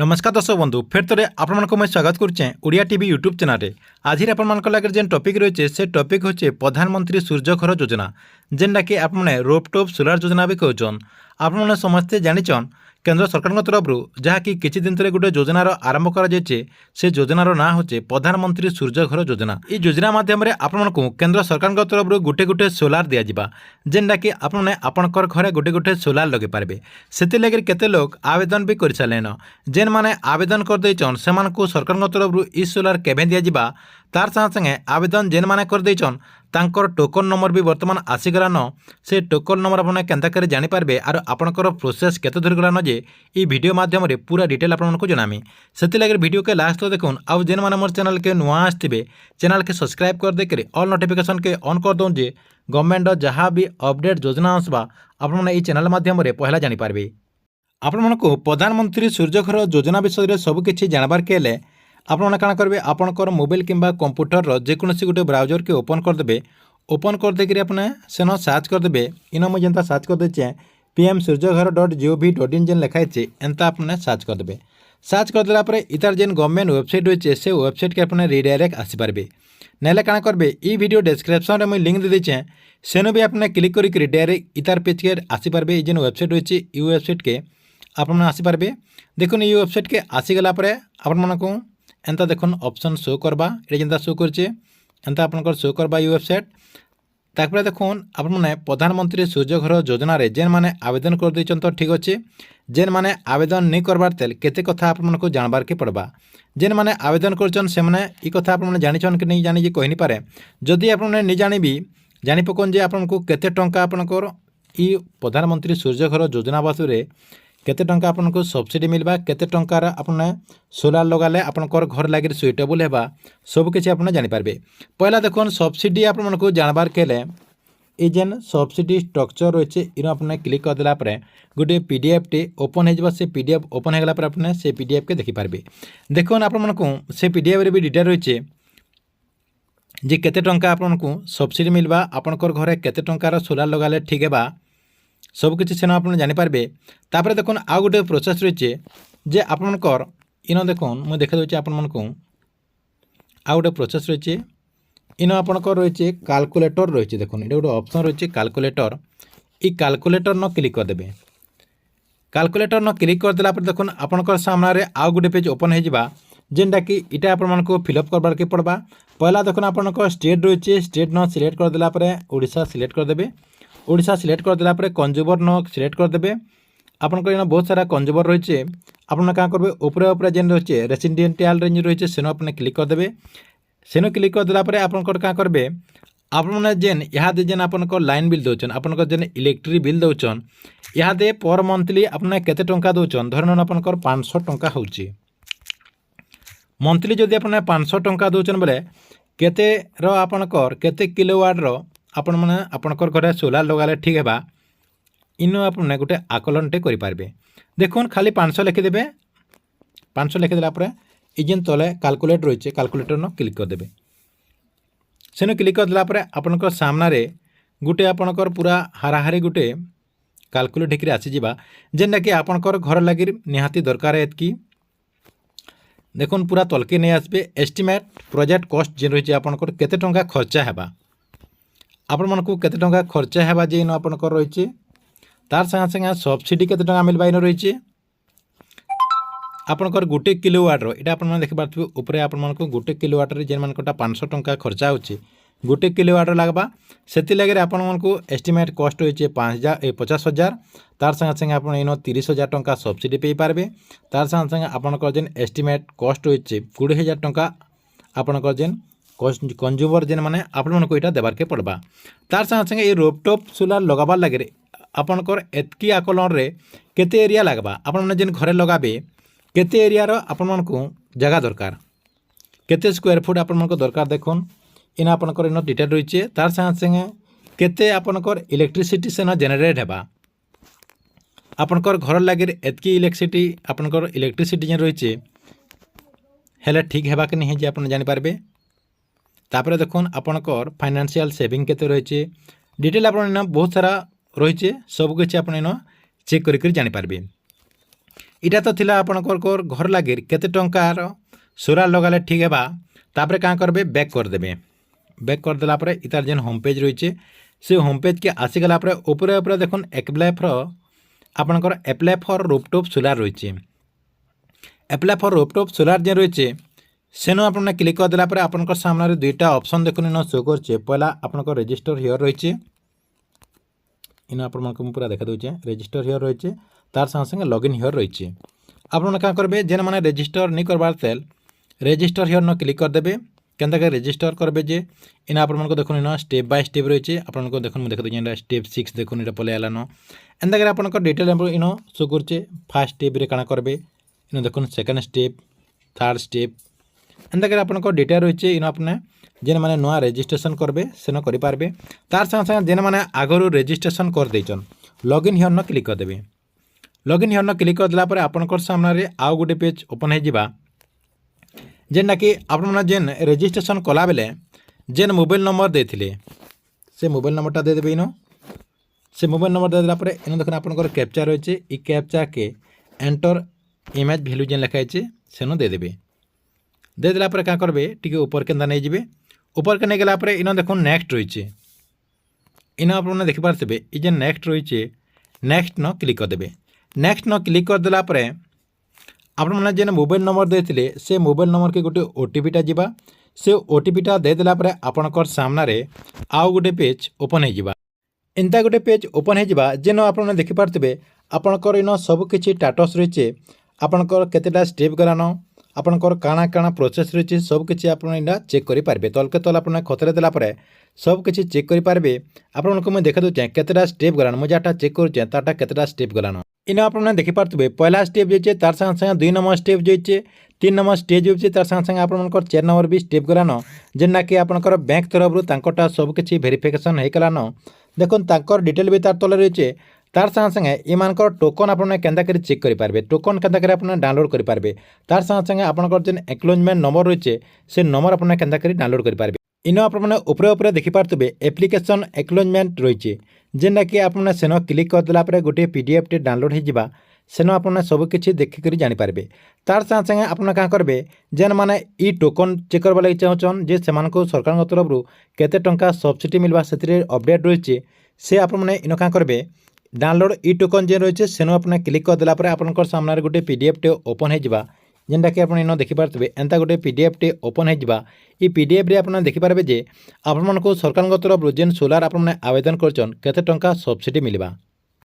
नमस्कार दर्शक बंधु फेर थे आपको मैं स्वागत करुचे ओडिया टीवी यूट्यूब चैनल। आज आप जेन टॉपिक रही से टॉपिक होचे प्रधानमंत्री सूर्यघर योजना जेनटा कि आपने रोपटॉप सोलार योजना भी कहन। आपने समस्ते जानिछन केंद्र सरकार तरफ जहाँकि किछि दिन तले गोटे योजनार आरंभ कर से योजनार ना होचे प्रधानमंत्री सूर्यघर योजना। ये योजना माध्यम आपको केंद्र सरकार तरफ गोटे गोटे सोलार दिज्वा जेनटा कि आपने आपणकर घरे गोटे गोटे सोलार लगे पारे। से लगे केते लोग आवेदन भी कर सारे जेन मैंने आवेदन करदेचन से सरकार तरफ ई सोलार केबे दिज्वा तार संगे संगे आवेदन जेन मैंने करदेचन तांकर टोकन नंबर भी वर्तमान आसीगलान। से टोकन नंबर आपने केंता कर जानीपारे और आपणकर प्रोसेस केते दूर गलान जे ई वीडियो माध्यम पूरा डिटेल आपको जनामी। से लगे वीडियो के लास्ट देखुन आउ जेन मैंने मोर चैनल के नुआ आसवे चैनल के सब्सक्राइब कर देकर ऑल नोटिफिकेशन के ऑन कर दौन जे गवर्नमेंट जहाँ भी अपडेट योजना आसवा आपने ये चैनल माध्यम पहला जानीपारे। आपको प्रधानमंत्री सूर्यघर योजना विषय सबकि जानबार के लिए आपने काण करेंगे आपणकर मोबाइल किंबा कंप्यूटर जेकोसी गोटे ब्राउजर के ओपन करदे। ओपन करदेक अपने सेन सर्च करदे। इन मुझे जेनता सर्च करदे pmsurjaghar.gov.in जेन लिखाई एंता अपने सर्च करदे। सर्च करदेला इतार जेन गवर्नमेंट वेबसाइट रही से वेबसाइट के अपने रिडायरेक्ट आसीपारे। नाले काण करेंगे ई वीडियो डिस्क्रिप्शन में मुझे लिंक दे देचे सेनु भी अपने क्लिक कर डायरेक्ट इतार पेज के आसीपारे। जेन वेबसाइट रही यू वेबसाइट के आपने आसीपारे। देखुन ये वेबसाइट के आसीगला आपको एंता देखुन ऑप्शन शो करवा ये जेनता शो करचे एंता आपनकर शो करवा ये वेबसाइट। ताकपर देखुन आपने प्रधानमंत्री सूर्यघर योजना रे जेन माने आवेदन कर देचन तो ठीक अच्छे। जेन माने आवेदन नहीं करबार तेल केते कथा आपको जानबार के पड़वा। जेन माने आवेदन करचन से माने ई कथा आपने जानिछन कि नहीं जानी जे कहि नहीं पारे। जदि आपने नहीं जानिबी जानि पकोन जे आपनको केते टंका आपनकर ई प्रधानमंत्री सूर्यघर योजना बासुरे केते टंका आपनको सब्सिडी मिलवा केते टंकार आपने सोलार लगाले आपनकर घर लगे सुइटेबल हेबा सबकि आपने जानीपारे। पहला देखुन सब्सिडी आपको जानबार के ये जेन सब्सिडी स्ट्रक्चर रही इन आपने क्लिक करदेला गोटे पीडीएफ टे ओपन हो से पीडीएफ ओपन होगा आपने से पीडीएफ के देखिपारे। देखुन आपको से पीडीएफ रे भी डिटेल रही जे केते टंका आपको सब्सिडी मिलवा आपनकर घरे केते टंकार सोलार लगाले ठीक है सबकि सेन आप जानीपारे। तापर देखुन आउ गोटे प्रोसेस रही जे आपनकर इन देखुन मुझे देखा दूसरी आपको आउ गोटे प्रोसेस रही इन आपनकर रही कैलकुलेटर रही। देखुन ये गोटे ऑप्शन रही कैलकुलेटर ई कैलकुलेटर न क्लिक करदे। कैलकुलेटर न क्लिक करदेला देखुन आपनकर सामने आउ गोटे पेज ओपन हो जेनटा कि इटा आपको फिलअप करबार के पड़वा। पहला देखुन आपनकर स्टेट रही स्टेट न सिलेक्ट करदेला ओडिशा सिलेक्ट करदे। ओडिशा सिलेक्ट करदेला कंज्यूमर न सिलेक्ट करदे। आपनकर इन बहुत सारा कंज्यूमर रही आपने क्या करेंगे ऊपर ऊपर जेन रही रेसिडेंटियल रेंज रही सेन अपने क्लिक करदे। सेन क्लिक करदेला आपनकर क्या करेंगे आपने जेन यहाँ जेन आपनकर लाइन बिल दौन आपनकर जेन इलेक्ट्रिक बिल दौन यहाँ पर मंथली आपने केते टंका दौन धरन आपनकर 500 टंका होची मंथली। जदि आपने 500 टंका दौन बोले केते आपनकर केते किलोवाट आपण मैंने आपणकर घरे सोलार लगाले ठीक है इन आपने गोटे आकलनटे करें। देखुन खाली 500 लिखिदेवे। 500 लिखिदेला जेन तले कैलकुलेट रही कैलकुलेटर न क्लिक करदे। सेन क्लिक करदेला आपणकर सामने गोटे आपणकर पूरा हाराहारी गोटे कैलकुलेट होकर आसीजा जेनटा कि आपणकर घर लगे निहाती दरकार एतकी। देखुन पूरा तलके नहीं आसबे एस्टिमेट प्रोजेक्ट कॉस्ट जेन रही आपणकर केते टंका खर्चा हेबा आपण मानकु केते टंका खर्चा हेबा जे इन आपणकर रही तार संगे संगे सब्सिडी केते टंका मिलबा इन रही आपणकर गोटे किलोवाट यहाँ आप देखिपे ऊपर आपको गोटे किलोवाट जेन मानकटा 500 टंका खर्चा होची गोटे किलोवाट लगवा से लगे आपको एस्टिमेट कॉस्ट होइए 50,000 तार संगे संगे आप इन 30,000 टंका सब्सिडी पे पारे। तार संगे संगे आपणकर जेन एस्टिमेट कॉस्ट होइए 20,000 टंका आपणकर जेन कंज्यूमर जेन मैंने आपको यहाँ देवार के पड़वा। तार संगे संगे ये रोपटॉप सोलार लगाबार लगे आपणकर एतकी आकलन रे केते एरिया लगवा आपने जेन घरे लगाबे केते एरिया आपको जगह दरकार केते स्क्वायर फुट आपको दरकार। देखुन इन आपणकर इन डिटेल रही तार संगे संगे केते आपणकर इलेक्ट्रिसिटी सेन जेनेरेट हेबा आपणकर घर लगे एतकी इलेक्ट्रिसिटी आपणकर इलेक्ट्रिसिटी जेन रही हेले ठीक हेबा कि नहीं जे आप जानीपारे। तापर देखुन आपणकर फाइनेंशियल सेविंग केते रही डिटेल आप बहुत सारा रही सबकि आप चेक कर जानीपारे। इटा तो थिला आपणकर घर लगे केते टंकार सोलार लगाले ठीक है। तापर क्या करेंगे बैक करदे। बैक करदेला इतार जेन होम पेज रही से होम पेज के आसीगला उपरे उपरे देखुन एप्लाय फॉर आपणकर एप्लाय फॉर रूफटॉप सोलार रही। एप्लाय फॉर रूफटॉप सोलार जेन रही सेनु आपने क्लिक करदेला आपनकर सामने दुईटा ऑप्शन देखुन इन शो कर। पहला आपनकर रजिस्टर हियर रही इन आप पूरा देखा दूचे रजिस्टर हियर रही तार संगे संगे लॉगिन हियर रही। आपने क्या करेंगे जेन मैंने रजिस्टर नहीं करवार तेल रजिस्टर हियर न क्लिक करदे केनता के रजिस्टर करेंगे जे इन आप देखुन इन स्टेप बाय स्टेप रही आपको देखुन देखा दूसरे स्टेप 6 देखुन ये पलि आलान एंता कर आप डिटेल इन शो कर। फास्ट स्टेप क्या करेंगे इन देखुन सेकेंड स्टेप थर्ड स्टेप एंता कर आप डिटेल रही इन आपने जेन मैंने नुआ रजिस्ट्रेशन करेंगे सेन करेंगे। तार संगे संगे जेन मैंने आगु रजिस्ट्रेशन कर देचन लॉगिन हियर न क्लिक करदे। लॉगिन हियर न क्लिक करदेला आपनकर सामने आउ गोटे पेज ओपन हो जेनटा कि आपन जेन रजिस्ट्रेशन कला बेले जेन मोबाइल नंबर देथिले से मोबाइल नंबरटा दे देबे। इन से मोबाइल नंबर देदेला इन देखो आपनकर कैप्चा रही ई कैप्चा के एंटर इमेज भैल्यू जेन लिखाई सेन दे देबे। दे देला क्या करेंगे टी ऊपर के नहीं जाए ऊपर के नहीं गला इन देखो नेक्स्ट रही इन आप देखिपारे ये जे नेक्स्ट रही नेक्स्ट न क्लिक करदे। नेक्स्ट न क्लिक करदेला आपने जेन मोबाइल नंबर देते से मोबाइल नंबर के गोटे ओटीपीटा जावा से ओटीपीटा देदेला आपणकर सामने आउ गोटे पेज ओपन हो एंता गोटे पेज ओपन हो जेन आपने देखिपारे आपणकर इन सबकि स्टाटस रही आपणकर केतेटा स्टेप गलान आपणकर काଣା काଣା प्रोसेस रही सबकि आप चेक करेंगे। तलके तल आप खतरे देला सबकि चेक करेंगे। आपको मुझे देखा दूचे केतेटा स्टेप गलान मुझे जहाँ चेक करुचे ताटा केतेटा स्टेप गलान इन आपने देखिपारे पहला स्टेप जाइए तार संगे संगे 2 नंबर स्टेप जाइए 3 नंबर स्टेप जाइए तार संगे संगे आपनकर 4 नंबर भी स्टेप गलान जेनटा कि आपनकर बैंक तरफ सबकि भेरिफिकेशन हो गलान। देखुन तांकर डिटेल भी तार तले रही तार संगे संगे एमानकर टोकन आपने केंता करी चेक करेंगे टोकन केंता करी आपने डाउनलोड करेंगे। तार संगे संगे आपनकर जेन एक्नॉलेजमेंट नंबर रही से नंबर आपने केंता करी डाउनलोड करेंगे। इन आपने उपरे उपरे देखिपारे एप्लिकेशन एक्नॉलेजमेंट रही जेनटा कि आपने सेन क्लिक करदेला गोटे पीडीएफ टे डाउनलोड हो सेन आपने सबकि देखिक जानीपारे। तार संगे संगे आपने क्या करेंगे जेन मैंने ई टोकन चेक करवा लगे चाहन जे से सरकार तरफ केते टंका सब्सिडी मिलवा से अपडेट रही से आपने इन क्या करेंगे डाउनलोड ई टोकन जे रही सेन आपने क्लिक करदेला आपनकर सामने गोटे पीडीएफ टे ओपन हो जेनटा कि आप देखिपारे एंता गोटे पीडीएफ टे ओपन हो पीडीएफ रे आपने देखिपारे जे आपको सरकार तरफ जेन सोलार आपने आवेदन करछन केते टंका सब्सिडी मिलवा।